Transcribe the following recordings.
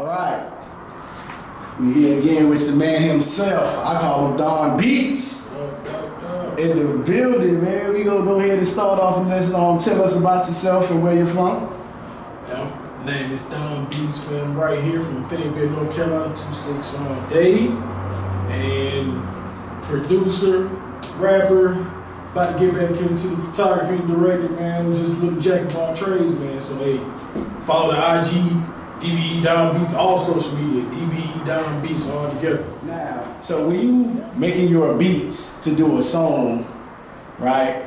All right, we here again with the man himself. I call him Don Beats. In the building, man. We gonna go ahead and start off and let's tell us about yourself and where you're from. Yeah, my name is Don Beats, man. I'm right here from Fayetteville, North Carolina, 26 and producer, rapper. About to get back into the photography and directing, man. I'm just a little jack of all trades, man. So hey, follow the IG, DBE Don Beats, all social media, DBE Don Beats, all together. Now, so when you making your beats to do a song, right?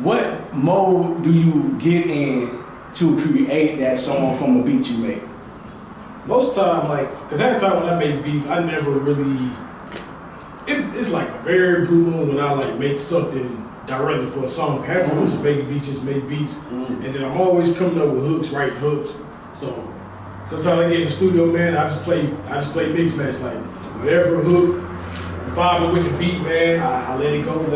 What mode do you get in to create that song from a beat you make? Most time, cause every time when I make beats, I never really. It's like a very blue moon when I make something directly for a song. Half the time I'm just making beats, just make beats, and then I'm always coming up with hooks, writing hooks. So sometimes I get in the studio, man. I just play mix match, whatever hook, vibing with the beat, man. I let it go, and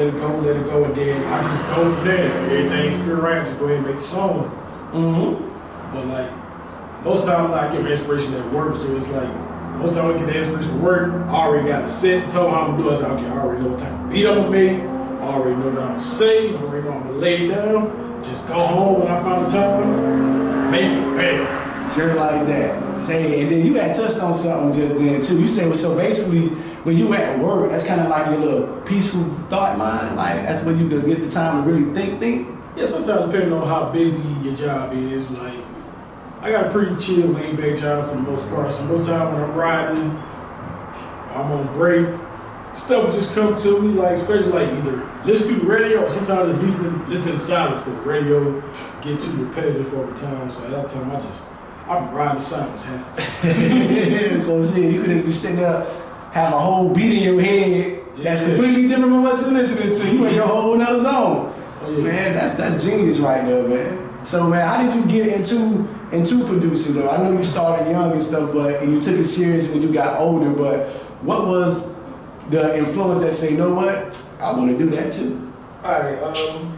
then I just go from there. Everything's feel right, just go ahead and make the song. But most times I get my inspiration at work, so it's most time I get the inspiration from work, I already got a set, told how I'm gonna do it. I said, okay, I already know what type of beat I'm gonna make, I already know what I'm gonna say, I already know I'm gonna lay it down, just go home when I find the time, make it, bam. Just like that. Hey, and then you had touched on something just then too. You said, so basically, when you at work, that's kind of like your little peaceful thought mind. That's when you can get the time to really think. Yeah, sometimes depending on how busy your job is, I got a pretty chill, laid-back job for the most part. So most time when I'm riding, I'm on break, stuff will just come to me, especially either listen to the radio or sometimes it's listening to silence because the radio get too repetitive over time. So at that time, I'm riding the silence half. So shit, you could just be sitting there, have a whole beat in your head that's completely different from what you're listening to. You in your whole nother zone. Oh, yeah. Man, that's genius right there, man. So man, how did you get into producing though? I know you started young and stuff, and you took it serious when you got older, but what was the influence that say, you know what, I want to do that too? Alright,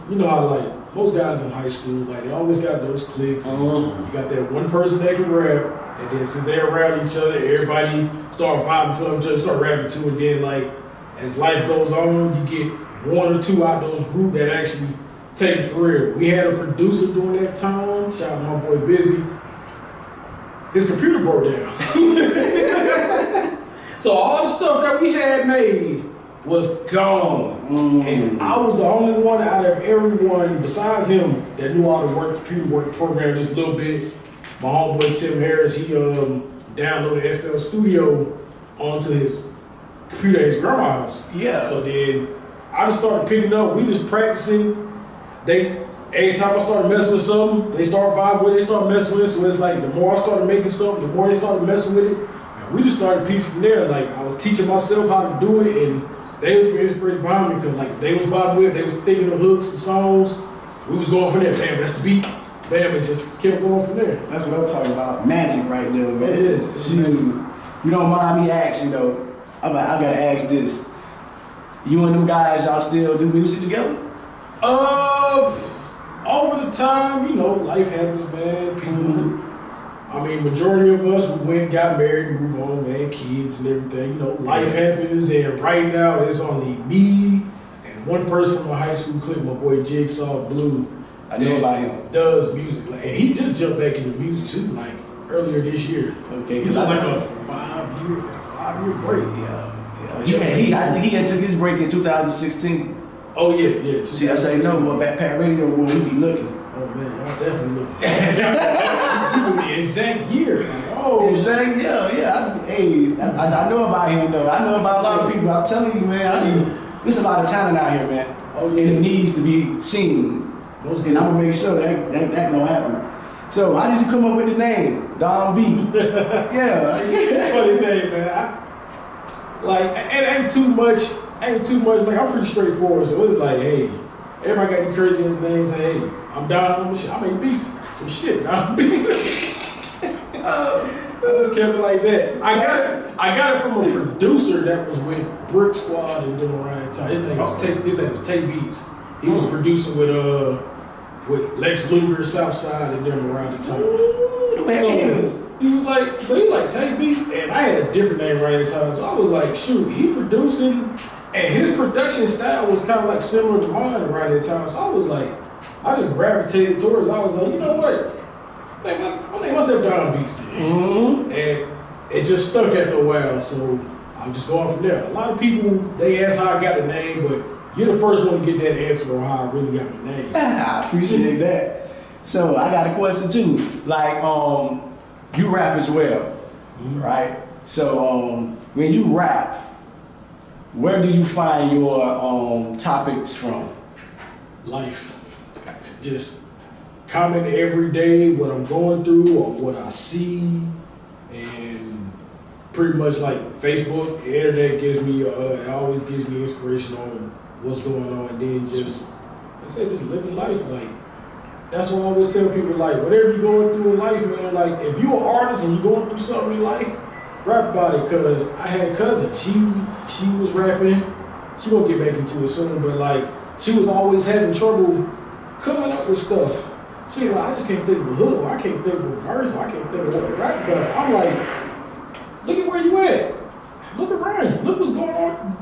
you know how most guys in high school, they always got those cliques. You got that one person that can rap, and then since they're around each other, everybody start vibing for each other, start rapping too, and then as life goes on, you get one or two out those group that actually take it for real. We had a producer during that time, shout out to my boy Busy. His computer broke down. So all the stuff that we had made was gone. And I was the only one out of everyone besides him that knew how to work computer, work the program just a little bit. My homeboy Tim Harris, he downloaded FL Studio onto his computer at his grandma's house. Yeah. So then I just started picking up, we just practicing. Every time I started messing with something, they start vibing with it, they start messing with it. So it's the more I started making something, the more they started messing with it. And we just started piecing from there. I was teaching myself how to do it, and they was inspiration behind me because they was vibing with it, they was thinking of hooks and songs. We was going from there. Bam, that's the beat. Bam, and just kept going from there. That's what I'm talking about. Magic right there, man. It is. You don't mind me asking though, I gotta ask this. You and them guys, y'all still do music together? Over the time, life happens, man. People, majority of us, we went, got married, moved on, man, kids and everything. Life happens, and right now it's only me and one person from my high school clique, my boy Jigsaw Blue. I know about him. Does music, and he just jumped back into music too, earlier this year. Okay. He took a 5-year break. Yeah. I think he had took his break in 2016. Oh yeah. See, I say no, but Pat Radio will we be looking. Oh man, y'all definitely looking. You knew the exact year. Exactly, yeah. I know about him though. I know about a lot of people. I'm telling you, man. There's a lot of talent out here, man. Oh yeah. And it needs to be seen. And I'm gonna make sure that gonna happen. So how did you come up with the name Don Beats? Yeah. Funny thing, man. It ain't too much. I'm pretty straightforward. So it's hey, everybody got these crazy ass names. Hey, I'm Don. I make beats. Some shit, Don Beats. I just kept it like that. I got it from a producer that was with Brick Squad and them around that time. His name was Tay Beats. He was producing with Lex Luger, Southside, and them around the time. Ooh, he was like, so he like Tay Beats, and I had a different name right at the time. So I was like, shoot, he producing, and his production style was kind of like similar to mine right at the time. So I was like, I just gravitated towards it. I was like, you know what? I'll name myself Don Beats then. Mm-hmm. And it just stuck after a while, so I'm just going from there. A lot of people, they ask how I got the name, but you're the first one to get that answer on how I really got the name. I appreciate that. So I got a question too. Like, you rap as well, right? So when you rap, where do you find your topics from? Life. Just comment every day what I'm going through or what I see, and pretty much like Facebook, the internet gives me, it always gives me inspiration on what's going on, and then just, like I said, just living life. Like, that's what I always tell people, like, whatever you're going through in life, man, like, if you're an artist and you're going through something in life, rap about it, because I had a cousin, she was rapping, she gonna get back into it soon, but like, she was always having trouble coming up with stuff. She was like, I just can't think of a hook, or I can't think of a verse, or I can't think of what to rap about. I'm like, look at where you at. Look around you, look what's going on.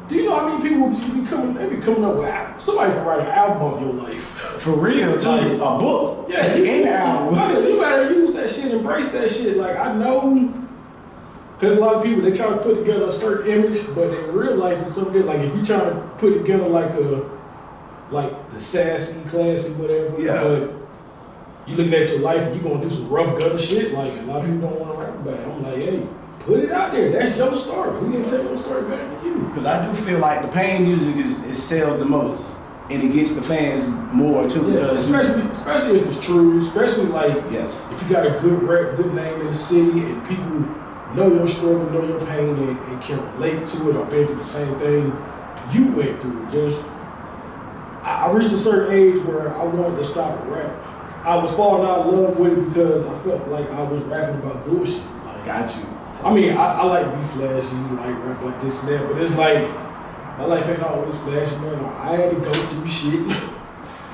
Do you know how many people be coming up with, somebody can write an album of your life. For real, too. Like, a book. Yeah, an album. I said, you better use that shit, embrace that shit. Like, I know, because a lot of people, they try to put together a certain image, but in real life it's something like, if you try to put together like the sassy, classy, whatever, yeah. But you looking at your life and you going through some rough gutter shit, like, a lot of people don't want to rap about it. I'm like, hey, put it out there. That's your story. Who can tell your story better than you? Because I do feel like the pain music it sells the most, and it gets the fans more too. Yeah, because especially if it's true. Especially like, yes, if you got a good rep, good name in the city, and people know your struggle, know your pain, and can relate to it or been through the same thing you went through. Just, I reached a certain age where I wanted to stop rap. I was falling out of love with it because I felt like I was rapping about bullshit. Like, got you. I mean, I like to be flashy, like rap like this and that, but it's like, my life ain't always flashy, man. I had to go through shit.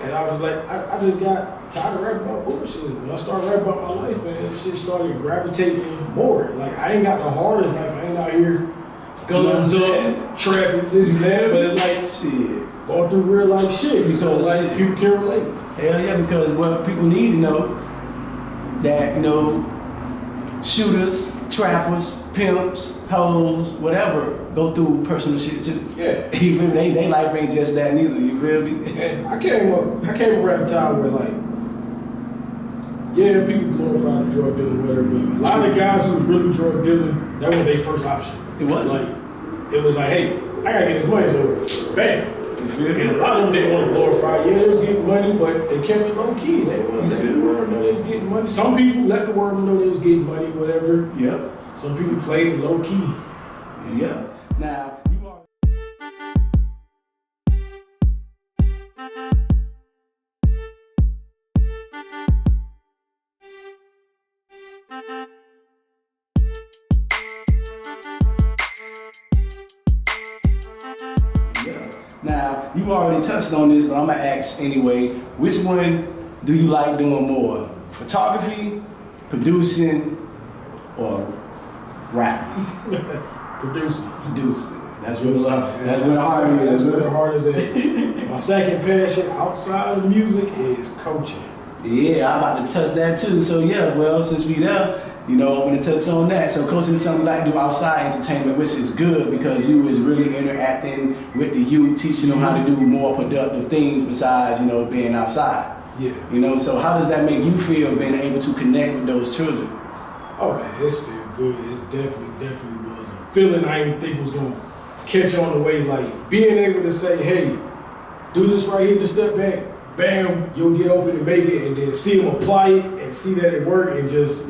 And I was like, I just got tired of rapping about bullshit. When I started rapping about my life, man, shit started gravitating more. Like, I ain't got the hardest life. I ain't out here guns up, trapping, this and that, but it's like, shit, going through real life shit. Because like, people can relate. Hell yeah, because what people need to know, that, you know, shooters, trappers, pimps, hoes, whatever, go through personal shit too. Yeah. Even they life ain't just that neither, you feel me? And I came up at a time where, like, yeah, people glorify the drug dealing, whatever, but a lot of the guys who was really drug dealing, that was their first option. It was. Like, it was like, hey, I gotta get this money, so bam. And a lot of them didn't want to glorify. Yeah, they was getting money, but they kept it low key. They didn't let the world know they was getting money. Some people let the world know they was getting money, whatever. Yeah. Some people played it low key. Yeah. Now, you are. Now, you already touched on this, but I'm gonna ask anyway. Which one do you like doing more? Photography, producing, or rap? Producing. That's where the heart is. That's where the heart is at. My second passion outside of music is coaching. Yeah, I'm about to touch that too. So yeah, well, since we there, you know, I'm gonna touch on that. So coaching is something you like to do outside entertainment, which is good because you is really interacting with the youth, teaching them how to do more productive things besides, you know, being outside. Yeah. You know, so how does that make you feel being able to connect with those children? Oh man, it's feel good. It definitely was a feeling I didn't think was gonna catch on the way. Like being able to say, hey, do this right here, just step back, bam, you'll get open and make it, and then see them apply it and see that it worked and just.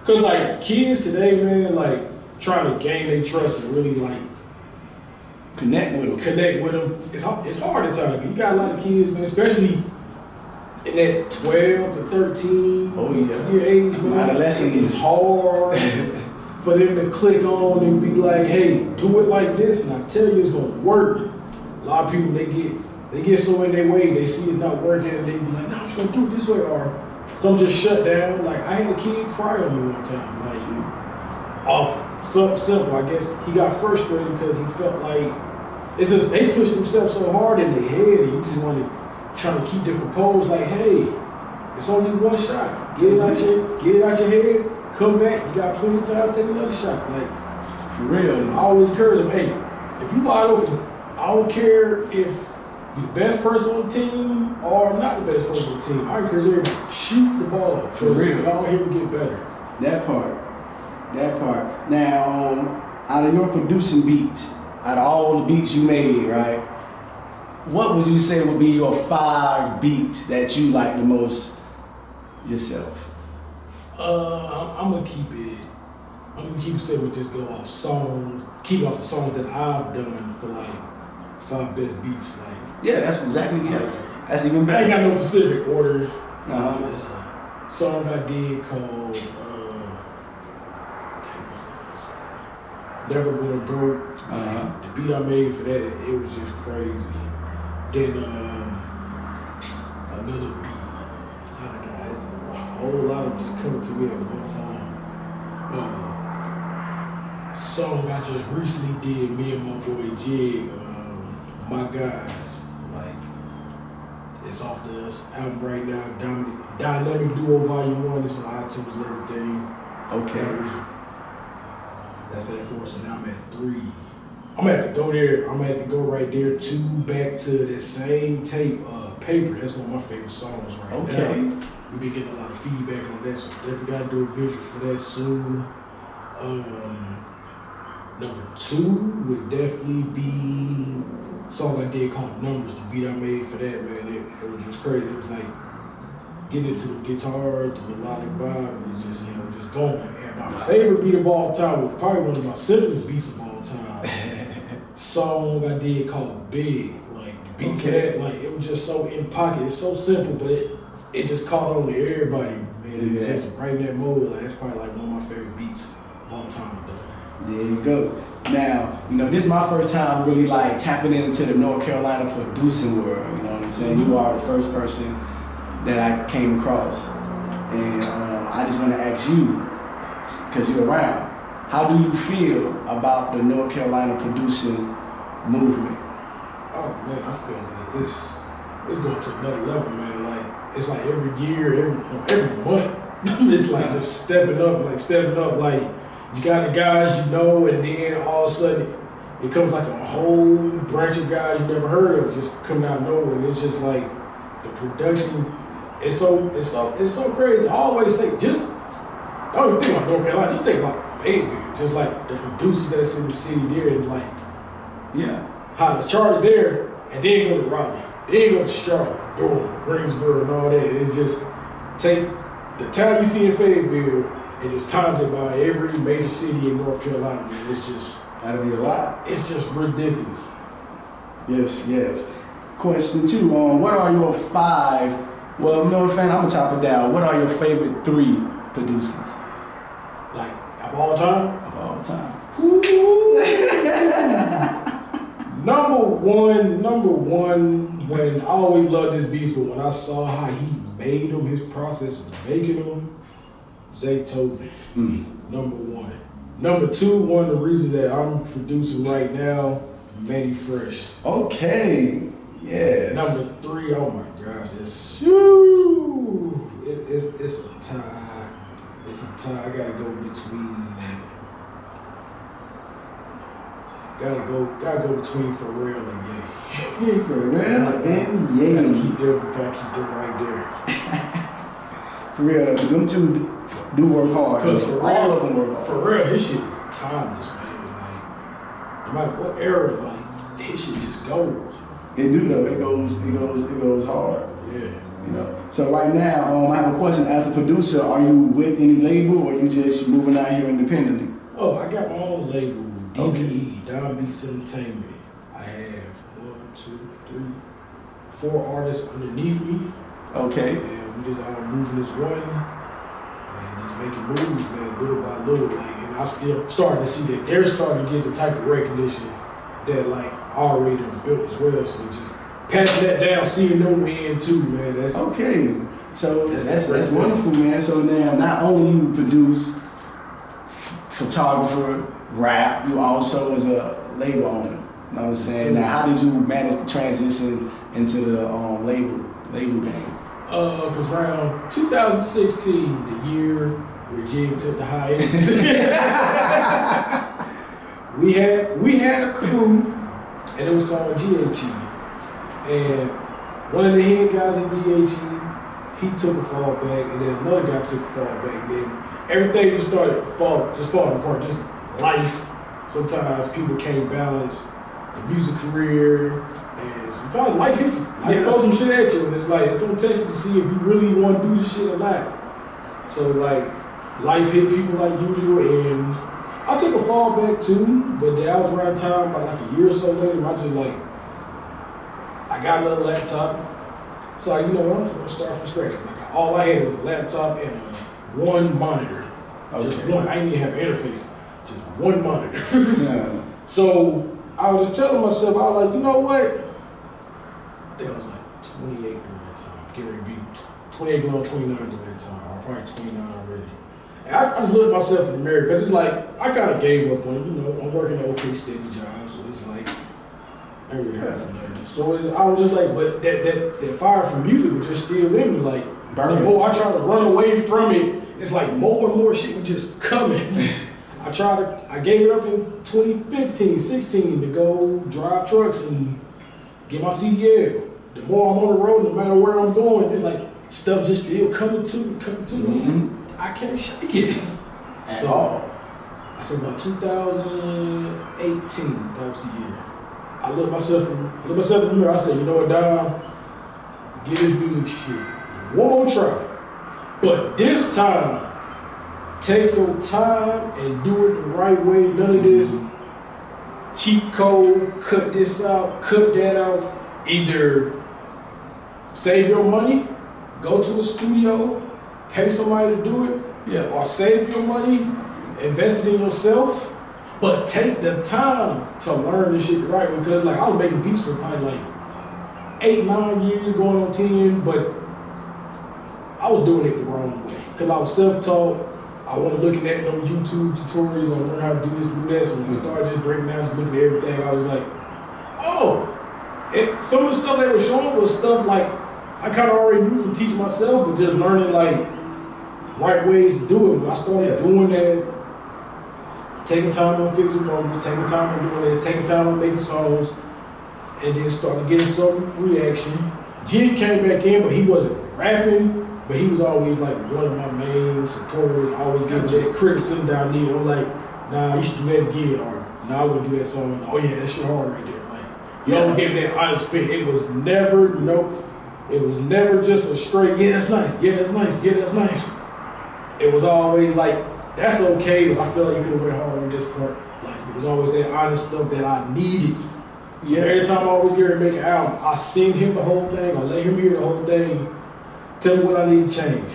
Cause like kids today, man, like trying to gain their trust and really like connect with them. It's hard at times. You got a lot of kids, man, especially in that 12 to 13 year age. Adolescent. It's hard for them to click on and be like, hey, do it like this, and I tell you it's gonna work. A lot of people they get so in their way, they see it's not working, and they be like, no, I'm just gonna do it this way, or some just shut down. Like I had a kid cry on me one time, like off something simple. I guess he got frustrated because he felt like it's just they pushed themselves so hard in their head, and you just want to try to keep them composed. Like, hey, it's only one shot. Get it out your head. Come back. You got plenty of time to take another shot. Like for real. I always encourage them. Hey, if you wide open, I don't care if you're the best person on the team or not the best person on the team. I encourage everybody to shoot the ball. For real. Y'all here to get better. That part. Now, out of your producing beats, out of all the beats you made, right? What would you say would be your 5 beats that you like the most yourself? I'm gonna keep it simple. Just go off songs. Keep off the songs that I've done for like 5 best beats. Like yeah, that's exactly yes. That's even better. I ain't got no specific order. It's a song I did called Never Going Broke. The beat I made for that, it was just crazy. Then another beat. A whole lot of just coming to me at one time. Song I just recently did, me and my boy Jig, My Guys. Like, it's off the album right now, Dynamic Duo Volume 1. It's on iTunes and everything. Okay. That's at 4, so now I'm at 3. I'm gonna have to go there. I'm gonna have to go right there to back to that same tape, Paper. That's one of my favorite songs right now. We've been getting a lot of feedback on that, so definitely gotta do a visual for that soon. Number 2 would definitely be a song I did called Numbers. The beat I made for that, man, it was just crazy. It was like getting into the guitar, the melodic vibe, it's just, just going. And my favorite beat of all time was probably one of my simplest beats of all time. Song I did called Big. Like the beat for that, like it was just so in pocket. It's so simple, but it just caught on to everybody, man. It was just right in that mode. Like it's probably like one of my favorite beats a long time ago. There you go. Now, this is my first time really like tapping into the North Carolina producing world. You know what I'm saying? You are the first person that I came across, and I just want to ask you, because you're around, how do you feel about the North Carolina producing movement? Oh man, I feel like it's going to another level, man. Like it's like every year, every month, it's like just stepping up. Like you got the guys you know, and then all of a sudden it comes like a whole branch of guys you never heard of just coming out of nowhere. And it's just like the production. It's so crazy. I always say, just don't even think about North Carolina. Just think about Fayetteville. Just like the producers that's in the city there, and like how the charge there, and then go to Raleigh, then go to Charlotte, Durham, Greensboro, and all that. It's just take the time you see in Fayetteville and just times it by every major city in North Carolina. Man. It's just that'll be a lot. It's just ridiculous. Yes. Question 2: what are your 5? Well, I'm gonna chop it down. What are your favorite 3 producers? Like, of all time? Of all time. Number one, when I always loved this beast, but when I saw how he made them, his process of making them, Zaytoven. Number 1. Number 2, one of the reasons that I'm producing right now, Manny Fresh. Okay. Yeah. Number 3, oh my God, it's a tie. It's a tie. I gotta go between. Gotta go between Pharrell and Ye. Pharrell and Ye. Gotta keep them right there. For real, them 2 do work hard. Cause all of them work hard. Pharrell, his shit is timeless, man. Like no matter what era, like his shit just goes. It do though. It goes hard. Yeah. So right now, I have a question. As a producer, are you with any label, or you just moving out here independently? Oh, I got my own label, DBE, Down Beats Entertainment. I have 4 artists underneath me. Okay. And we just all moving this one and just making moves, man, little by little. Like, and I still starting to see that they're starting to get the type of recognition that like already built as well. So just passing that down, seeing them win too, man. That's okay. So that's wonderful, man. So now not only you produce, photographer, rap, you also as a label owner. You know what I'm saying? Now how did you manage to transition into the label game? Cause around 2016, the year where Jig took the hiatus, we had a crew, and it was called GHE. And one of the head guys in GHE, he took a fall back, and then another guy took a fall back. Then everything just started falling apart. Just life. Sometimes people can't balance the music career, and sometimes life hits you. Life throws some shit at you, and it's like it's gonna test you to see if you really want to do this shit or not. So like, life hit people like usual, and I took a fall back too. But that was around time, about like a year or so later, I got a little laptop. So you know what, I'm just gonna start from scratch. Like all I had was a laptop and one monitor. Okay. Just one. I didn't even have an interface. Just one monitor. Yeah. So I was just telling myself, I was like, you know what? I think I was like 28 during that time. Getting ready to be 28 going on 29 during that time. Or probably 29 already. And I just looked at myself in the mirror because it's like, I kind of gave up on, I'm working an okay, steady job. So it's like, I ain't really have for nothing. So I was just like, but that fire from music was just still in me. Like, the more I tried to run away from it, it's like more and more shit was just coming. I gave it up in 2015, 16 to go drive trucks and get my CDL. The more I'm on the road, no matter where I'm going, it's like stuff just still coming to me. Mm-hmm. I can't shake it. At all. I said about 2018, that was the year. I looked myself in the mirror, I said, you know what, Dom? Give this music shit one more try. But this time, take your time and do it the right way. None of this cheat code, cut this out, cut that out. Either save your money, go to a studio, pay somebody to do it, or save your money, invest it in yourself, but take the time to learn this shit right. Because like I was making beats for probably like 8, 9 years, going on 10, but I was doing it the wrong way. Because I was self-taught. I wasn't looking at no YouTube tutorials on learn how to do this, do that. So when I started just breaking down, just looking at everything, I was like, oh. Some of the stuff they were showing was stuff like I kind of already knew from teaching myself, but just learning like right ways to do it. When I started doing that, taking time on fixing vocals, taking time on doing this, taking time on making songs, and then started getting some reaction. Jig came back in, but he wasn't rapping. But he was always like one of my main supporters, always getting that criticism that I needed. I'm like, nah, you should do that again, or nah, I wouldn't do that song. Oh yeah, that's your hard right there. Like, you always gave me that honest spit. It was never, it was never just a straight, yeah, that's nice, yeah, that's nice, yeah, that's nice. It was always like, that's okay, but I feel like you could have went hard on this part. Like, it was always that honest stuff that I needed. Yeah. Every time I always get ready to make an album, I sing him the whole thing, I let him hear the whole thing. Tell me what I need to change.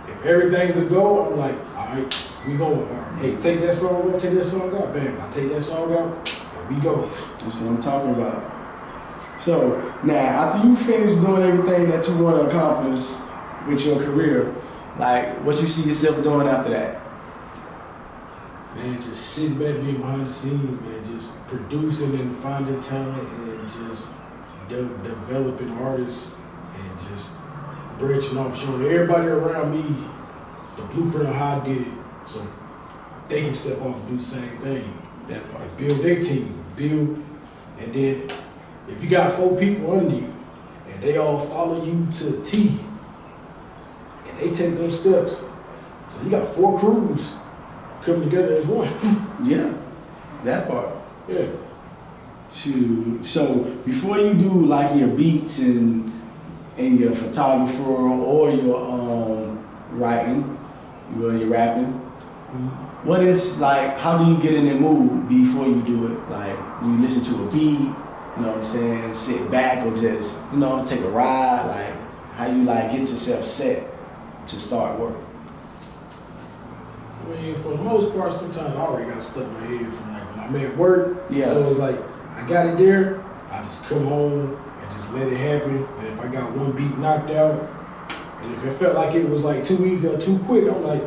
If everything's a go, I'm like, all right, we going. All right, hey, take that song out, take that song out. Bam, I take that song out, and we go. That's what I'm talking about. So, now, after you finish doing everything that you want to accomplish with your career, like, what you see yourself doing after that? Man, just sitting back, being behind the scenes, man, just producing and finding talent and just developing artists and just branching off, showing everybody around me the blueprint of how I did it, so they can step off and do the same thing. That part, build their team, and then if you got 4 people under you and they all follow you to a T, and they take those steps, so you got 4 crews coming together as one. Yeah, that part. Yeah. Shoot. So before you do like your beats and your photographer or your writing, your rapping, what is like, how do you get in the mood before you do it? Like, you listen to a beat, you know what I'm saying, sit back or just, take a ride, like, how you like get yourself set to start work? I mean, for the most part, sometimes I already got stuff in my head from like when I'm at work. Yeah. So it's like, I got it there, I just come home and just let it happen. And if I got one beat knocked out, And if it felt like it was like too easy or too quick, I'm like,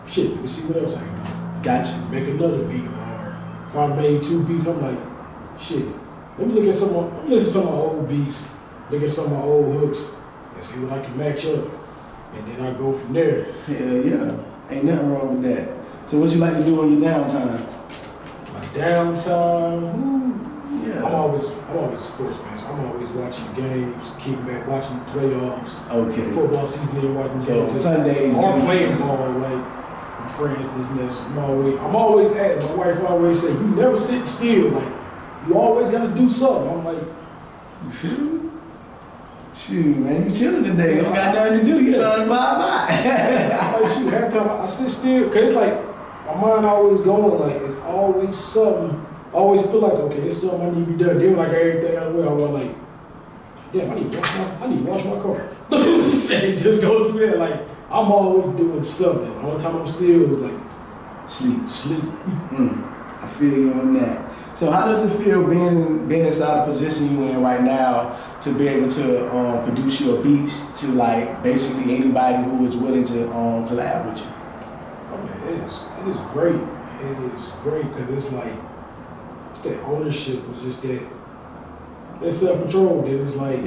shit, let me see what else I can do. Gotcha. Make another beat. Or if I made 2 beats, I'm like, shit, let me listen to some of my old beats, look at some of my old hooks, and see what I can match up. And then I go from there. Hell yeah. Ain't nothing wrong with that. So what you like to do on your downtime? My downtime, yeah. I'm always a sports fan, so I'm always watching games, kicking back, watching the playoffs. Okay. Football season, then watching games. Sundays. Or playing ball, like with friends, this and that. So I'm always at it. My wife always say, you never sit still. Like, you always gotta do something. I'm like, you feel me? Shoot, man, you chilling today. You don't got nothing to do. You trying to bye-bye. Like, shoot, half time I sit still, cause it's like, my mind always going, like, it's always something. I always feel like, okay, it's something I need to be done. Then like everything out of the way, I was like, damn, I need to wash my car. And just go through that. Like, I'm always doing something. The only time I'm still is like, sleep. I feel you on that. So how does it feel being inside the position you in right now to be able to produce your beats to like basically anybody who is willing to collab with you? Oh man, it is great. It is great because it's like, it's that ownership, it's just that self-control. That it's like,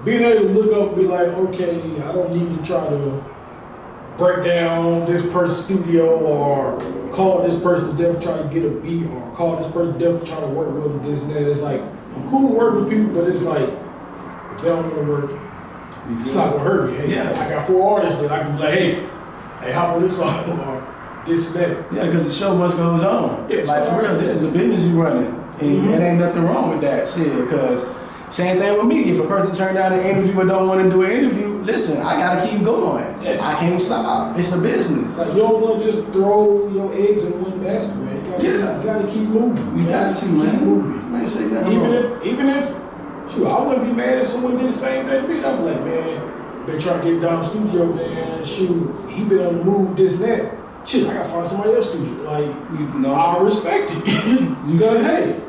being able to look up and be like, okay, I don't need to try to break down this person's studio or call this person to death try to get a beat or call this person to death to try to work with them, this and that. It's like, I'm cool working with people, but it's like, if they don't want to work, it's not gonna hurt me. Hey, I got 4 artists that I can be like, hey, hop on this song or this and that. Yeah, because the show must goes on. Yeah, like for real, this is a business you running. And it ain't nothing wrong with that shit, because same thing with me. If a person turn down an interview or don't want to do an interview, listen, I gotta keep going. I can't stop. It's a business. Like, you don't want to just throw your eggs in one basket, man. You gotta keep moving. You got to, man. Keep moving. Man, say nothing even if, shoot, I wouldn't be mad if someone did the same thing to me. I'd be like, man, been trying to get down studio, man. Shoot, he been on the move, this and that. Shit, I gotta find somebody else studio. Like, I respect it. Because hey,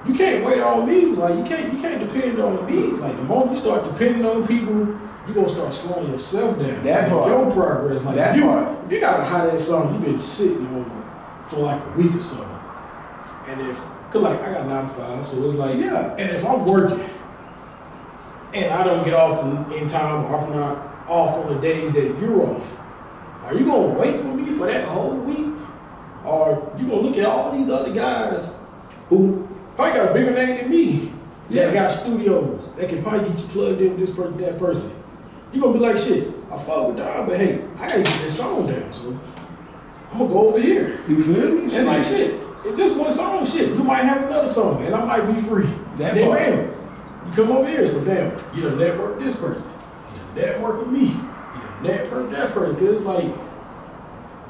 you can't wait on me. Like, you can't depend on me. Like, the moment you start depending on people, you're gonna start slowing yourself down. That part. Your progress. Like, that part. If you got a hot ass song, you've been sitting on for like a week or so. And cause like I got 9 to 5, so it's like, and if I'm working and I don't get off in time or if I'm not off on the days that you're off, are you gonna wait for me for that whole week? Or you gonna look at all these other guys who probably got a bigger name than me, that got studios, that can probably get you plugged in with this person, that person. You're gonna be like, shit, I fuck with Don, but hey, I gotta get this song down, so I'm gonna go over here. You feel me? And like, shit, if this one song, shit, you might have another song, and I might be free. That then, part. bam, you come over here, so damn, you done network this person, you done network with me, you done network that person, cause it's like,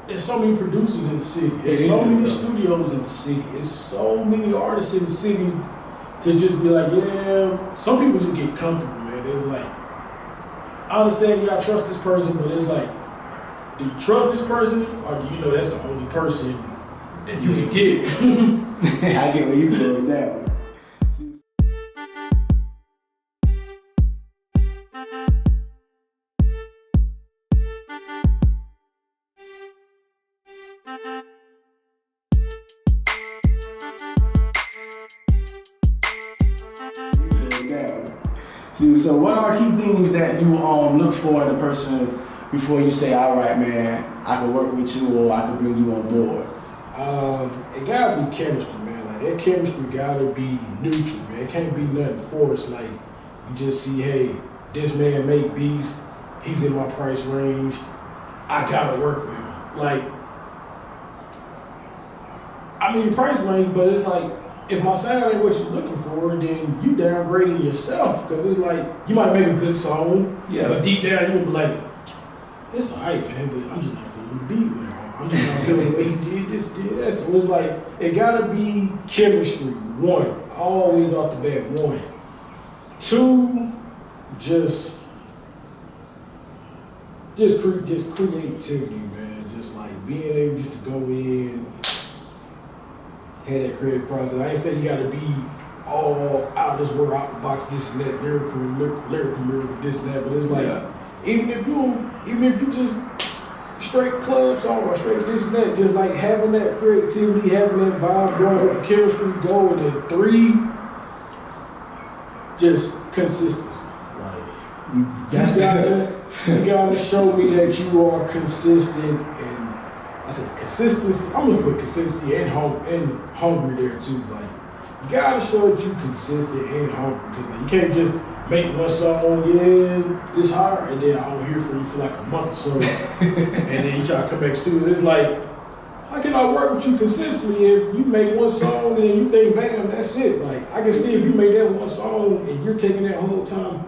there's so many producers in the city, there's so many studios in the city, there's so many artists in the city to just be like, yeah, some people just get comfortable, man. It's like, I understand you gotta trust this person, but it's like, do you trust this person, or do you know that's the only person that you can get? I get where you go with that one. So what are key things that you look for in a person before you say, all right, man, I can work with you or I can bring you on board? It gotta be chemistry, man. Like, that chemistry gotta be neutral, man. It can't be nothing forced. Like, you just see, hey, this man make beats, he's in my price range, I gotta work with him. Like, I mean, price range, but it's like, if my sound ain't what you're looking for, then you downgrading yourself. Because it's like, you might make a good song, but deep down you would be like, it's alright, man, but I'm just not feeling the beat with her. I'm just not feeling the way he did this, did that. So it's like, it gotta be chemistry, 1. Always off the bat, 1. 2, just creativity, man. Just like being able just to go in, have that creative process. I ain't saying you gotta be all out of this world, out the box, this and that, lyrical, this and that, but it's like, even if you just straight club song or straight this and that, just like having that creativity, having that vibe going with the chemistry going, and then 3, just consistency. You gotta show me that you are consistent, and I said consistency. I'm gonna put consistency and hungry there too. Like you gotta show that you consistent and hungry, because like, you can't just make one song, this hard, and then I don't hear from you for like a month or so, and then you try to come back to it. It's like, how can I work with you consistently if you make one song and then you think, bam, that's it? Like I can see if you made that one song and you're taking that whole time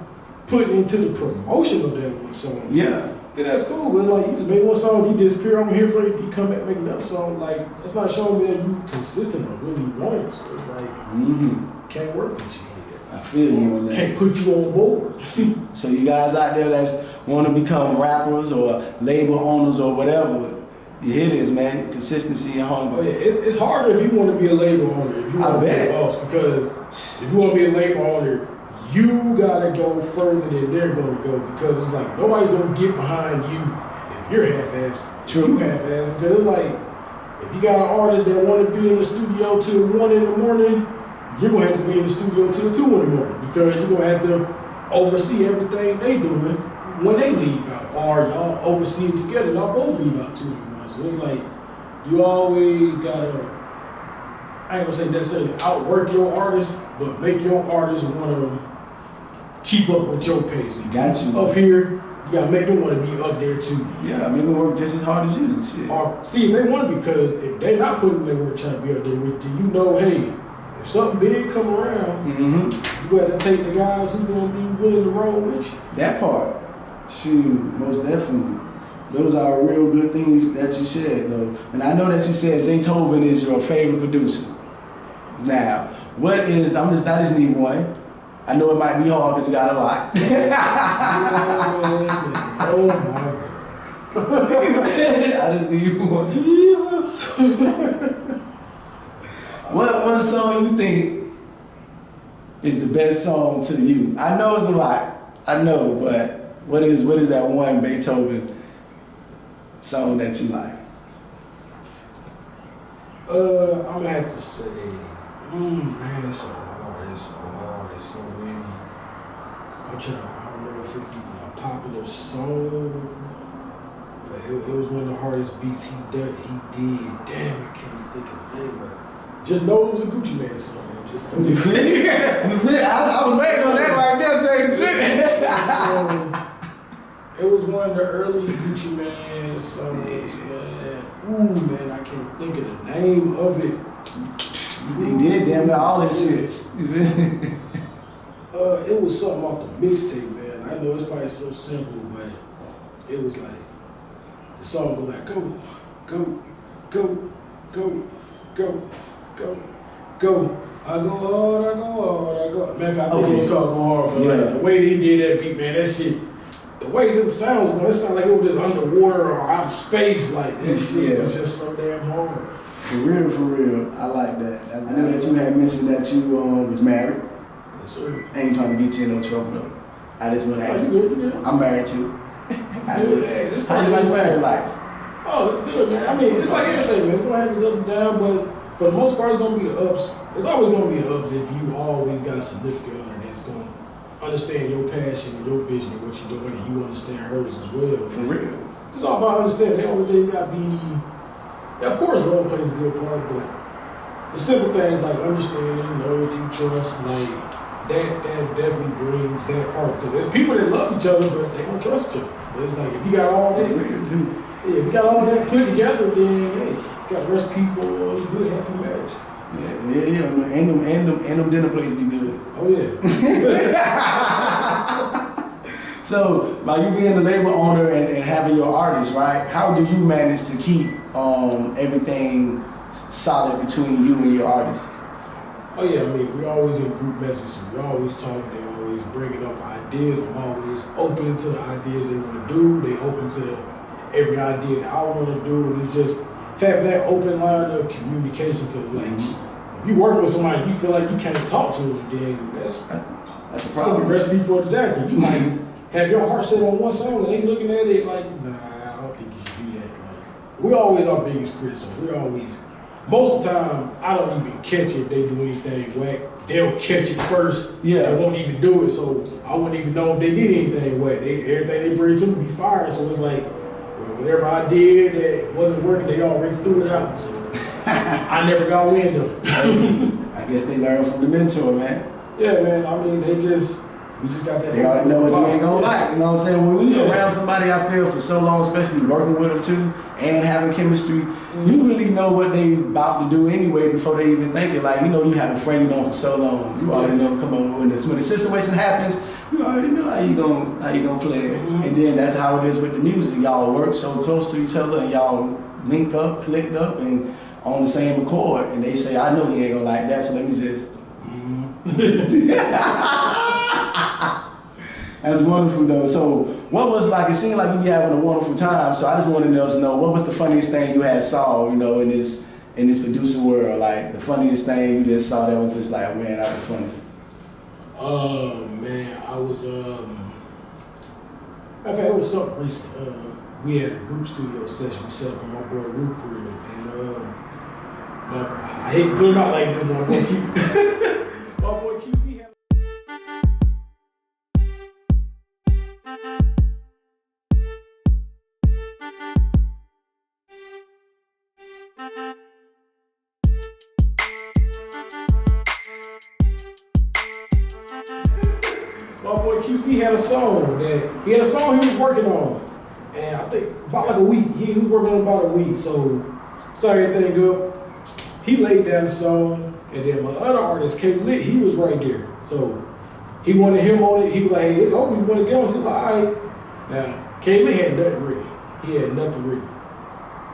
putting into the promotion of that one song. Yeah. Then that's cool, but like you just make one song, you disappear, I'm here for you, you come back, make another song. Like that's not showing me that you consistent or really want it. So it's like can't work with you. I feel you on that. Can't put you on board. So you guys out there that's want to become rappers or label owners or whatever, you hear this, man. Consistency and hunger. Oh yeah, it's harder if you want to be a label owner. If you want to be a boss, because if you want to be a label owner, you gotta go further than they're gonna go, because it's like nobody's gonna get behind you if you're half-assed. True. You half-assed, because it's like if you got an artist that want to be in the studio till 1 in the morning, you're gonna have to be in the studio till 2 in the morning, because you're gonna have to oversee everything they doing when they leave out, or y'all oversee it together. Y'all both leave out 2 in the morning. So it's like you always gotta, I ain't gonna say necessarily outwork your artist, but make your artist wanna keep up with your pace. Got you. Up here, you gotta make them wanna be up there too. Yeah, make them work just as hard as you. Shit. Or see if they want to, because if they're not putting their work trying to be up there with you, you know, hey, if something big come around, you got to take the guys who's gonna be willing to roll with you. That part, shoot, most definitely. Those are real good things that you said, though. And I know that you said Zaytoven is your favorite producer. Now, what is, I just need one. I know it might be hard because you got a lot. Oh my God. I just need one. Jesus. What one song you think is the best song to you? I know it's a lot. I know, but what is that one Beethoven song that you like? I'm gonna have to say, man, it's so hard. It's so hard. It's so many. I don't know if it's even a popular song, but it was one of the hardest beats he did. Damn, I can't even think of the name of it. Just know it was a Gucci Mane song. Just know I was waiting on that right there, tell you the truth. It was one of the early Gucci Mane songs, man. Ooh, man, I can't think of the name of it. He did damn near all his shits. It was something off the mixtape, man. I know it's probably so simple, but it was like, the song was like, go, go, go, go, go, go, go. I go hard, I go hard, I go. Matter of fact, I think it was called Go Hard, but like, the way they did that beat, man, that shit, the way them sounds going, it sounded like it was just underwater or out of space. Like, that shit was just so damn hard. For real. I like that. I know that you had mentioned that you was married. Yes, sir. I ain't trying to get you in no trouble, though. I just want to ask you. I'm married, too. How do you like married life? Oh, it's good, man. I mean, it's like anything, man. It's going to have its up and down, but for the most part, it's going to be the ups. It's always going to be the ups if you always got a significant other that's going to understand your passion and your vision and what you're doing, and you understand hers as well. For real. It's all about understanding. The only thing got to be, of course, love plays a good part, but the simple things like understanding, loyalty, trust, like that definitely brings that part. Because there's people that love each other, but they don't trust each other. But it's like if you got all this, if you got all that put together, then hey, you got a recipe for a good, happy marriage. Yeah. And them dinner plates be good. Oh yeah. So, by you being the label owner and having your artists, right? How do you manage to keep everything solid between you and your artists? Oh yeah, I mean, we always in group messages. We always talking. They always bringing up ideas. I'm always open to the ideas they want to do. They open to every idea that I want to do, and it's just having that open line of communication. Because like, if you work with somebody, you feel like you can't talk to them, then that's a problem. It's gonna be a recipe for disaster. You might have your heart set on one song and they looking at it like, nah, I don't think you should do that. Like, we always our biggest critics. We always, most of the time, I don't even catch if they do anything whack. They'll catch it first. Yeah. They won't even do it, so I wouldn't even know if they did anything whack. Everything they bring to me be fired. So it's like, well, whatever I did that wasn't working, they already threw it out. So I never got wind of it. I guess they learn from the mentor, man. Yeah, man. I mean, we just got that. They already know what you ain't gonna like. You know what I'm saying? When we around somebody, I feel, for so long, especially working with them too, and having chemistry, you really know what they about to do anyway before they even think it. Like, you know, you have a friend you know for so long. You already know, come on, when the situation happens, you already know how you gonna play it. And then that's how it is with the music. Y'all work so close to each other and y'all link up, clicked up, and on the same accord. And they say, I know he ain't gonna like that, so let me just. That's wonderful though. So what was like, it seemed like you be having a wonderful time, so I just wanted to know what was the funniest thing you had saw, you know, in this producer world, like the funniest thing you just saw that was just like, man, that was funny. Man, I was in fact, it was something recent. We had a group studio session we set up in my boy Root Crib, and I hate to put him out like this, but my boy QC had. My boy QC had a song he was working on, and I think about like a week. He was working on about a week, so started everything up. He laid down the song, and then my other artist, K Lit, he was right there. So he wanted him on it. He was like, hey, it's over, you want to get on? So he was like, all right. Now, K Lit had nothing written. He had nothing written.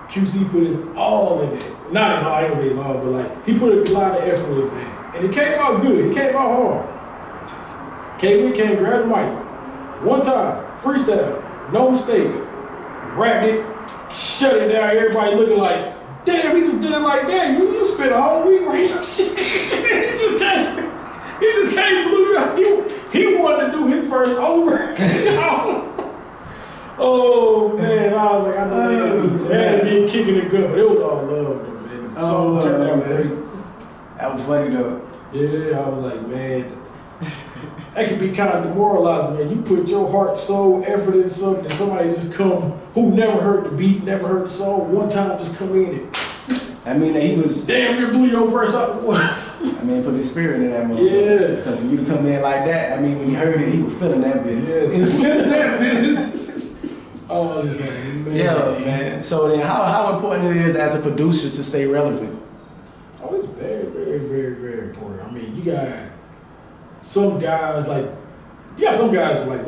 QC put his all in it. Not his all, I ain't gonna say his all, but like, he put a lot of effort into it. And it came out good. It came out hard. K-Lee came, grabbed the mic. One time, freestyle, no mistake. Rapped it, shut it down, everybody looking like, damn, he just did it like that. You spent a whole week writing some shit. he just came, blew it out. He wanted to do his verse over. Oh man, I was like, I know that had been kicking it good, but it was all love though, man. The song turned out great. That was funny though. Yeah, I was like, man, that could be kind of demoralizing, man. You put your heart, soul, effort into something, and somebody just come who never heard the beat, never heard the song, one time just come in and I mean, he was damn near blew your verse out. I mean, put his spirit in that motherfucker. Yeah. Because when you come in like that, I mean, when he heard it, he was feeling that bitch. Yes. He was feeling that bitch. Oh, this man. Yeah, man. So then how important it is as a producer to stay relevant? Oh, it's very, very, very, very important. I mean, you got some guys like when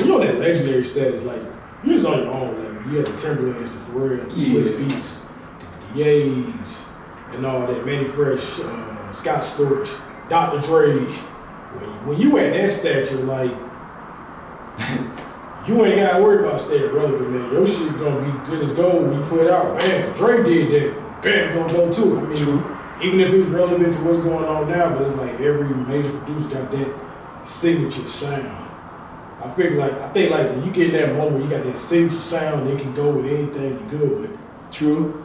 you're on that legendary status, like you're just on your own. Like you had the Timberlands, the Pharrell, the Swiss Beats, the Ye's, and all that. Manny Fresh, Scott Storch, Dr. Dre. When you at that stature, like you ain't gotta worry about staying relevant, man. Your shit gonna be good as gold when you put it out. Bam, Dre did that. Bam, gonna go too. I mean, even if it's relevant to what's going on now, but it's like every major producer got that signature sound. I think like when you get in that moment, you got that signature sound, they can go with anything you're good with. True.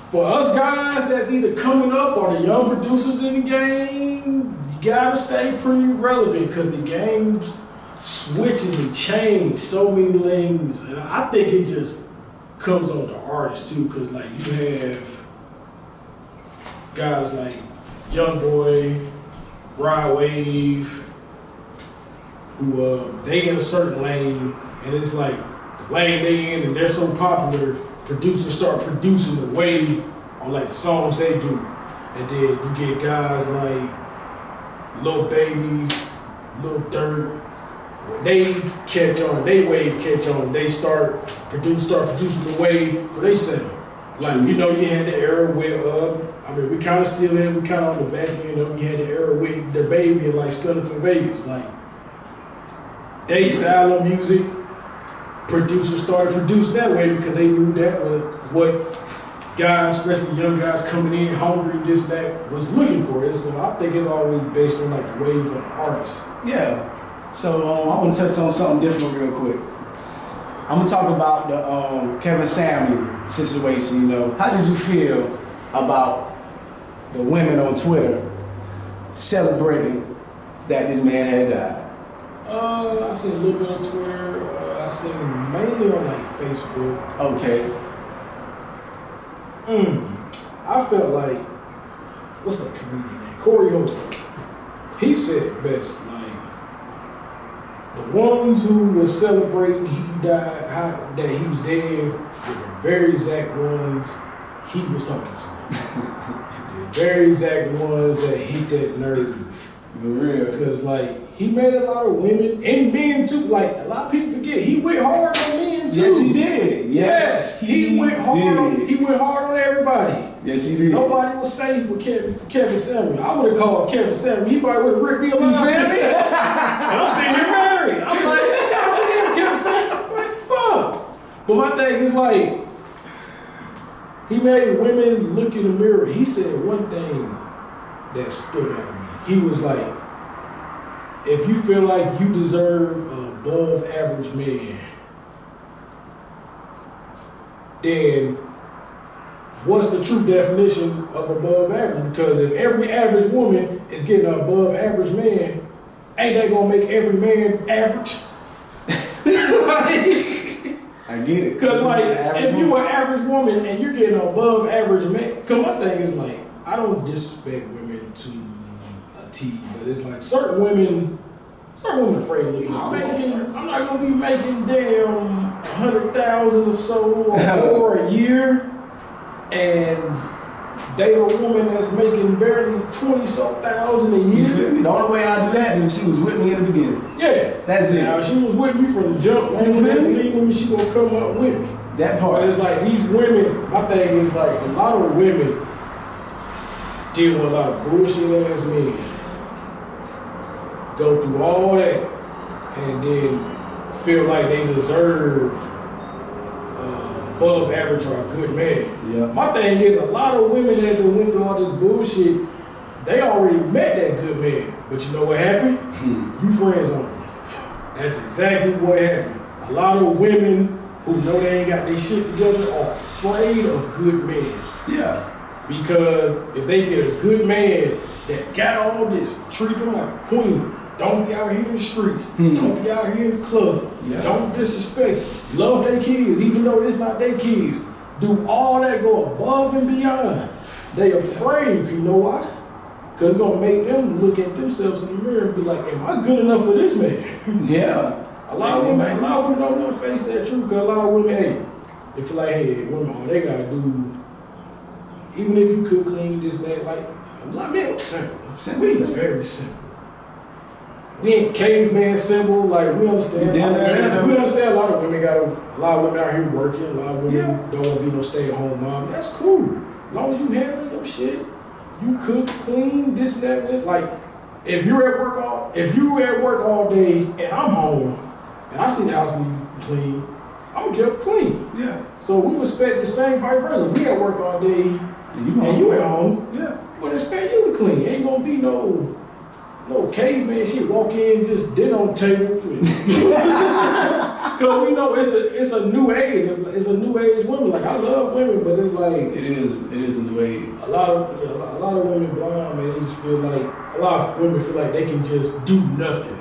For us guys that's either coming up or the young producers in the game, you gotta stay pretty relevant because the game switches and changes so many things. And I think it just comes on the artist too, because like you have guys like Youngboy, Rod Wave, who they in a certain lane, and it's like the lane they in, and they're so popular, producers start producing the way on like the songs they do, and then you get guys like Lil Baby, Lil Durk. When they catch on, they wave catch on, they start producing the wave for they sound. Like you know, you had the era with I mean, we kind of still in it, we kind of on the back end of it. You had the era with the Baby and like Stunning for Vegas, like. They style of music, producers started producing that way because they knew that was what guys, especially young guys coming in hungry, this, that, was looking for it. So I think it's always based on like the wave of the artist. Yeah. So I want to touch on something different real quick. I'm gonna talk about the Kevin Samuel situation. You know, how did you feel about the women on Twitter celebrating that this man had died? I seen a little bit on Twitter. I seen mainly on like Facebook. Okay. I felt like, what's that comedian name? Corey Holcomb. He said it best. The ones who were celebrating he died, that he was dead, were the very exact ones he was talking to. The very exact ones that hit that nerve. For real. Because, he made a lot of women, and men too. A lot of people forget, he went hard on men too. Yes, he did. Yes, he went hard. He went hard on everybody. Yes, he did. Nobody was safe with Kevin Samuel. I would have called Kevin Samuel. He probably would have ripped me alive. You feel me? And I'm sitting here married. I'm like, Kevin Samuel. What the fuck? But my thing is he made women look in the mirror. He said one thing that stood out to me. He was like, if you feel like you deserve an above average man, then what's the true definition of above average? Because if every average woman is getting an above average man, ain't that gonna make every man average? I get it. Because if you an average woman and you're getting an above average man, because my thing is I don't disrespect women to a T, but it's certain women afraid of looking at I'm not gonna be making damn 100,000 or so or more a year and date a woman that's making barely 20,000 a year. You feel me? The only way I do that is if she was with me in the beginning. Yeah. That's it. Now, she was with me from the jump. You feel me? She gonna come up with me. That part. But it's these women, my thing is a lot of women deal with a lot of bullshit ass men. Go through all that and then feel like they deserve above average or a good man. Yeah. My thing is a lot of women that went through all this bullshit, they already met that good man. But you know what happened? You friends on him. That's exactly what happened. A lot of women who know they ain't got their shit together are afraid of good men. Yeah. Because if they get a good man that got all this, treat them like a queen. Don't be out here in the streets. Don't be out here in the club. Yeah. Don't disrespect. Love their kids, even though it's not their kids. Do all that, go above and beyond. They afraid, you know why? Because it's going to make them look at themselves in the mirror and be like, am I good enough for this man? Yeah. A lot of women don't want to face that truth, because a lot of women, they feel like, hey, women, all they got to do, even if you could clean this, that, a lot of men are simple. We is very simple. We ain't caveman simple, we understand. We understand a lot of women a lot of women out here working, a lot of women don't want to be no stay-at-home mom. That's cool. As long as you handle your shit, you cook, clean, this, that, if you at work all day and I'm home and I see the house need clean, I'm gonna get up clean. Yeah. So we expect the same vice versa. We at work all day and you at home, we gonna expect you to clean. Ain't gonna be no caveman shit, walk in, just dinner on the table. Cause we know it's a new age. It's a new age women. I love women, but it's it is a new age. A lot of women blind, man. They just feel a lot of women feel like they can just do nothing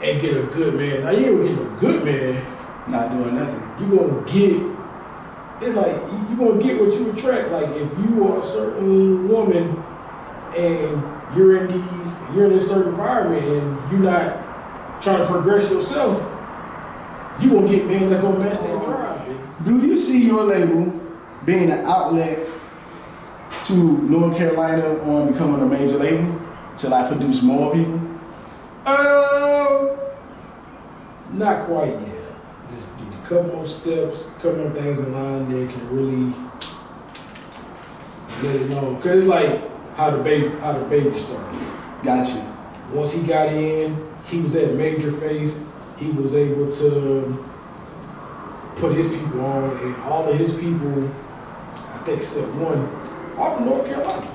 and get a good man. Now you ain't gonna get a good man. Not doing nothing. You gonna get you gonna get what you attract. If you are a certain woman and you're in this certain environment and you're not trying to progress yourself, you gonna get men that's gonna match that drive, baby. Do you see your label being an outlet to North Carolina on becoming a major label to produce more people? Not quite yet. Just need a couple more steps, a couple more things in line that can really let it know. Cause it's how the baby started. Gotcha. Once he got in, he was that major face. He was able to put his people on, and all of his people, I think except one, are from North Carolina.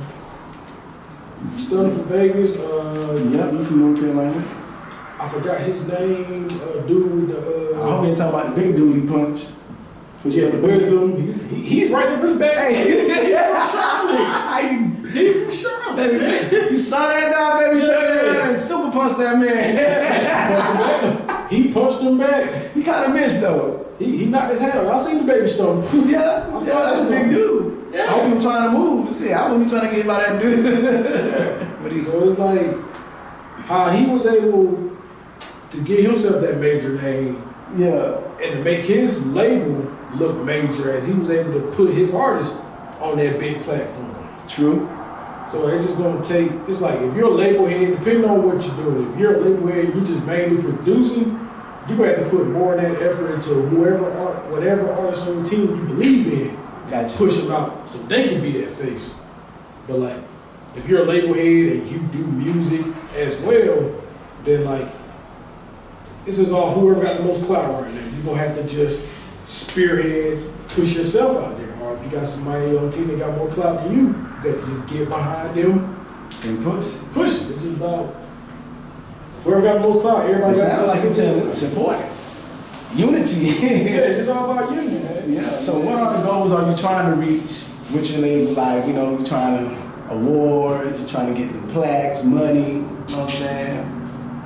Studying from Vegas. Yeah, you from North Carolina? I forgot his name, dude. I hope they talking about the big dude he punched. Yeah, the wisdom. He's right there really bad. Hey. He's from Charlotte. You saw that dog, baby? Yeah. Turned around and super punched that man. Yeah. He punched him back. He kind of missed though. He knocked his hand off. I seen the baby stone. Yeah, that's a big dude. Yeah. I hope he was trying to move. Yeah, I hope he trying to get by that dude. Yeah. So it's like how he was able to get himself that major name. Yeah. And to make his label look major as he was able to put his artist on that big platform. True. So it's just gonna take, it's like if you're a label head, depending on what you're doing, if you're a label head, you're just mainly producing, you're gonna have to put more of that effort into whatever artist on your team you believe in, gotcha. Push them out so they can be that face. But like, if you're a label head and you do music as well, then like, this is all whoever got the most clout right now. You're gonna have to just spearhead, push yourself out there. Or if you got somebody on the team that got more clout than you got to just get behind them and push. Push. It's just about whoever got the most clout. Everybody got sounds like you're telling support. Unity. Yeah, it's all about unity, man. Yeah. So what are the goals are you trying to reach with your label? Like, you know, you're trying to awards, you're trying to get the plaques, money, you know what I'm saying?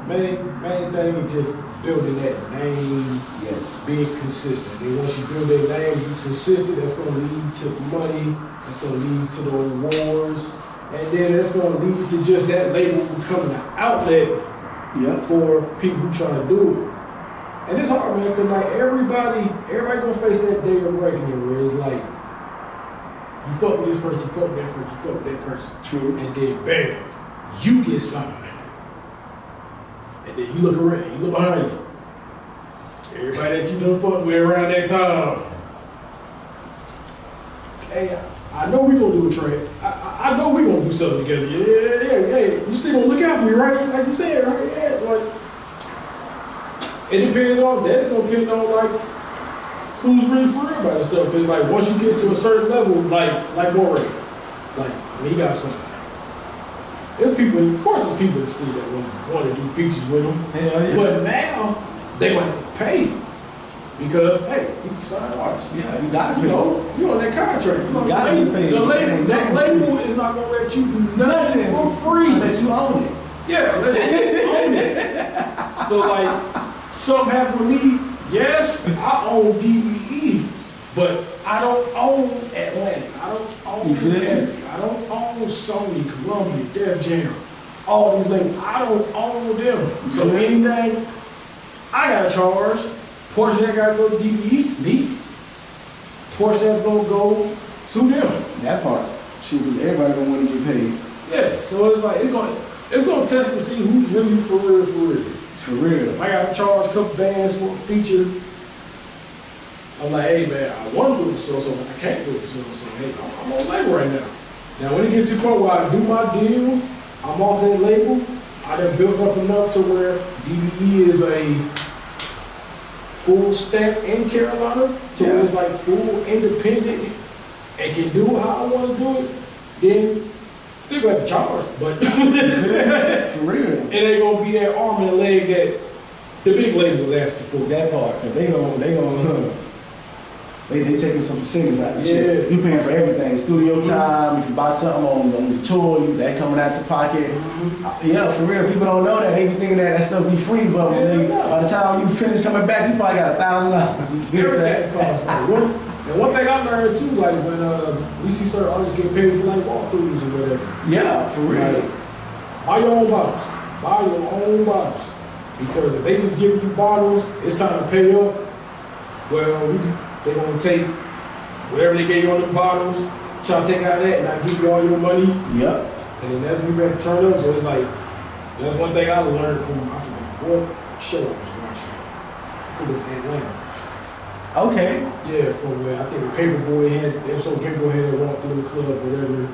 Main thing is just building that name, yes. Being consistent. And once you build that name, be consistent, that's going to lead to money, that's going to lead to the awards, and then that's going to lead to just that label becoming an outlet for people who try to do it. And it's hard, man, because like everybody going to face that day of reckoning where it's like, you fuck with this person, you fuck with that person, you fuck with that person. True. And then bam, you get signed. And then you look around, you look behind you. Everybody that you done fucked with around that time. Hey, I know we gonna do a track. I know we gonna do something together. Yeah. You still gonna look out for me, right? Like you said, right? Yeah, like it depends on that's gonna depend on like who's really for real about this stuff. Cause like once you get to a certain level, like Moray, like when he got something. There's people, of course there's people that see that want to do features with him. Hell yeah. But now, they want to pay because, hey, he's a signed artist. Yeah, you got to pay. You on that contract. You got to be paid. The label is not going to let you do nothing for free. Unless you own it. Yeah, unless you own it. So like, something happened with me, yes, I own DBE, but I don't own Atlantic. I don't own Epic. I don't own Sony, Columbia, Def Jam, all these labels. I don't own them. So anything I gotta charge, portion that gotta go to DBE, me. Portion that's gonna go to them. That part. Shoot, everybody gonna want to get paid. Yeah, so it's like it's gonna test to see who's really for real. For real. If I gotta charge a couple bands for a feature, I'm like, hey man, I want to do it for so, I can't do it for so. Hey, I'm on label right now. Now when it gets to the point where I do my deal, I'm off that label, I done built up enough to where DBE is a full stamp in Carolina, so it's like full independent and can do how I want to do it, then still got to charge, but for real. It ain't gonna be that arm and a leg that the big label was asking for. That part, cause they taking some percentage out of the shit. You paying for everything, studio time. If you buy something on the tour, that coming out your pocket. Yeah, for real. People don't know that. They be thinking that stuff be free, but by the time you finish coming back, you probably got $1,000. Everything costs money. And one thing I learned too, like when we see certain artists get paid for like walkthroughs or whatever. Yeah, for real. Like, buy your own bottles. Buy your own bottles. Because if they just give you bottles, it's time to pay up. Well, they're gonna take whatever they gave you on the bottles, try to take out of that, and not give you all your money. Yep. And then that's when you better turn up. So it's like, that's one thing I learned from, I forgot what show I was watching. I think it was Atlanta. Okay. Yeah, from where I think the Paperboy had, the episode Paperboy had to walk through the club, whatever,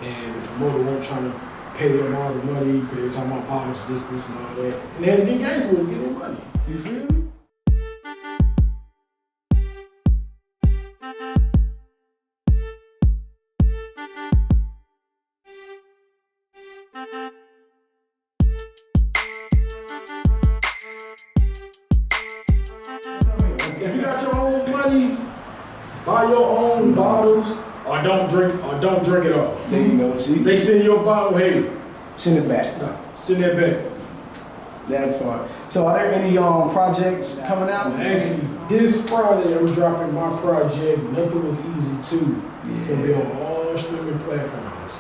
and the promoter wasn't trying to pay them all the money because they were talking about bottles, this, and all that. And they had to get gangster with them, get their money. You feel me? buy your own bottles or don't drink at all. There you go. See, they send you a bottle, hey, send it back. No, send that back. That part. So are there any projects coming out? Well, actually, this Friday I'm dropping my project. Nothing Was Easy 2. It's gonna be on all streaming platforms.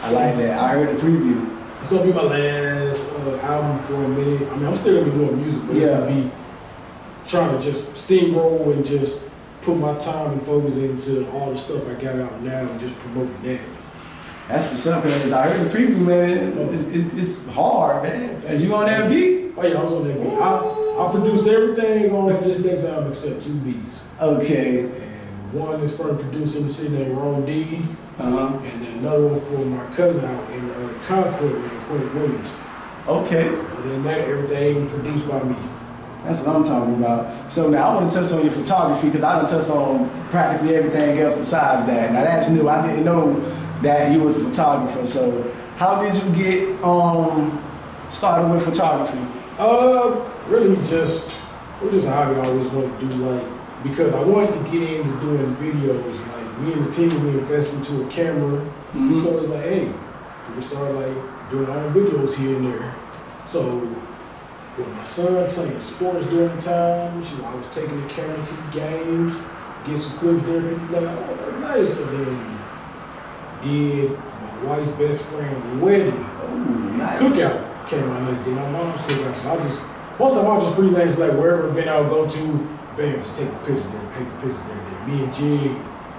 I like that. I heard the preview. It's gonna be my last album for a minute. I mean, I'm still gonna be doing music, but it's gonna be trying to just steamroll and just put my time and focus into all the stuff I got out now and just promoting that. That's for something. I heard the preview, man. It's hard, man. As you on that beat? Oh yeah, I was on that beat. I produced everything on this next album except 2 beats. Okay. And one is from a producer in the city named Ron D. Uh-huh. And then another one for my cousin out in Concord named Quentin Williams. Okay. So then everything produced by me. That's what I'm talking about. So now I want to touch on your photography because I done touched on practically everything else besides that. Now that's new. I didn't know that you was a photographer. So how did you get started with photography? Really it was just a hobby I always wanted to do, like, because I wanted to get into doing videos. Like me and the team, we invested into a camera. Mm-hmm. So it was like, hey, we start like doing our videos here and there. So with my son playing sports during the time, I was taking the camera to the games, get some clips there, and people like, oh, that's nice. So then did my wife's best friend wedding. Nice. Cookout came out next day, my mom's cookout. So most of the time I just freelance, like wherever event I would go to, bam, just take the picture there, take the picture there. Me and Jig,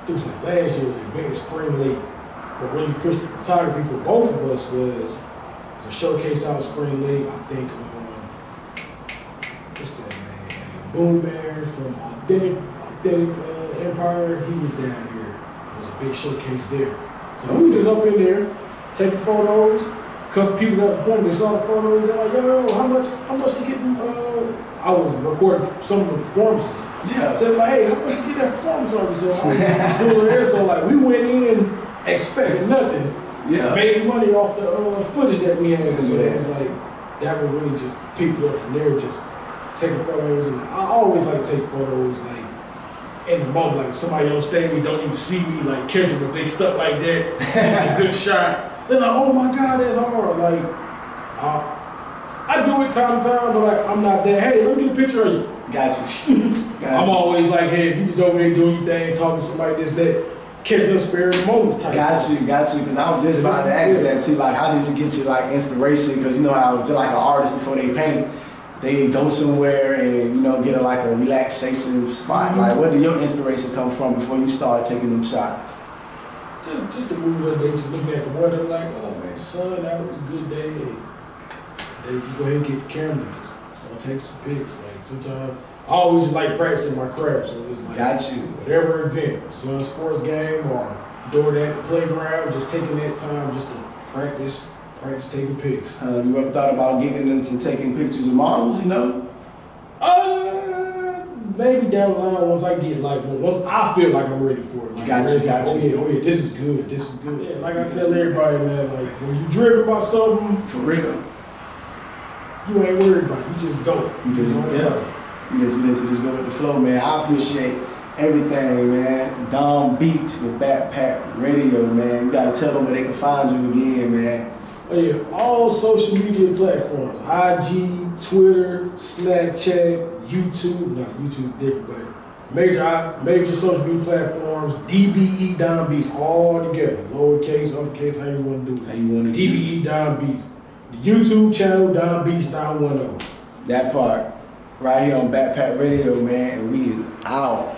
it was like last year was an event, spring late. What really pushed the photography for both of us was a showcase out spring late. I think, what's that man? Boom Bear from Authentic Empire, he was down here. There was a big showcase there. So we was just up in there, taking photos. A couple people that performed, they saw the photos, they're like, yo, how much to get them? I was recording some of the performances. Yeah. So like, hey, how much to get that performance on? So I was doing there. So like, we went in expecting nothing. Yeah. Made money off the footage that we had. So it was like, that would really just people up from there, just taking photos. And I always like to take photos, like, in the moment, like somebody on stage don't even see me, like catch them if they stuck like that. It's a good shot. They're like, oh my God, that's hard. Like, I do it time to time, but like, I'm not that. Hey, let me get a picture of you. Gotcha. I'm always like, hey, if you just over there doing your thing, talking to somebody this, that, catch the spirit of the moment type. Got you. Because I was just about to ask that too. Like, how did you get to like inspiration? Because you know how just like an artist before they paint, they go somewhere and get a relaxation spot. Mm-hmm. Like, where did your inspiration come from before you started taking them shots? Just the move of the day, just looking at the weather, like, oh man, sun, that was a good day. They just go ahead and get the camera, just start taking some pics. Like sometimes I always just like practicing my craft, so it's like whatever event, sun sports game or doing that at the playground, just taking that time just to practice taking pics. You ever thought about getting into taking pictures of models, Maybe down the line once I get once I feel like I'm ready for it. Like, gotcha. Oh yeah, this is good. Yeah, like I tell everybody, man, like when you driven by something, for real, you ain't worried about it. You just go. You just go with the flow, man. I appreciate everything, man. Dom Beach with Backpack Radio, man. You gotta tell them where they can find you again, man. Oh yeah, all social media platforms: IG, Twitter, Snapchat, YouTube. Not YouTube different, but major social media platforms. DBE Dom Beats all together, lowercase, uppercase, how you want to do it. DBE Dom Beats. The YouTube channel Dom Beats 910. That part right here on Backpack Radio, man, and we is out.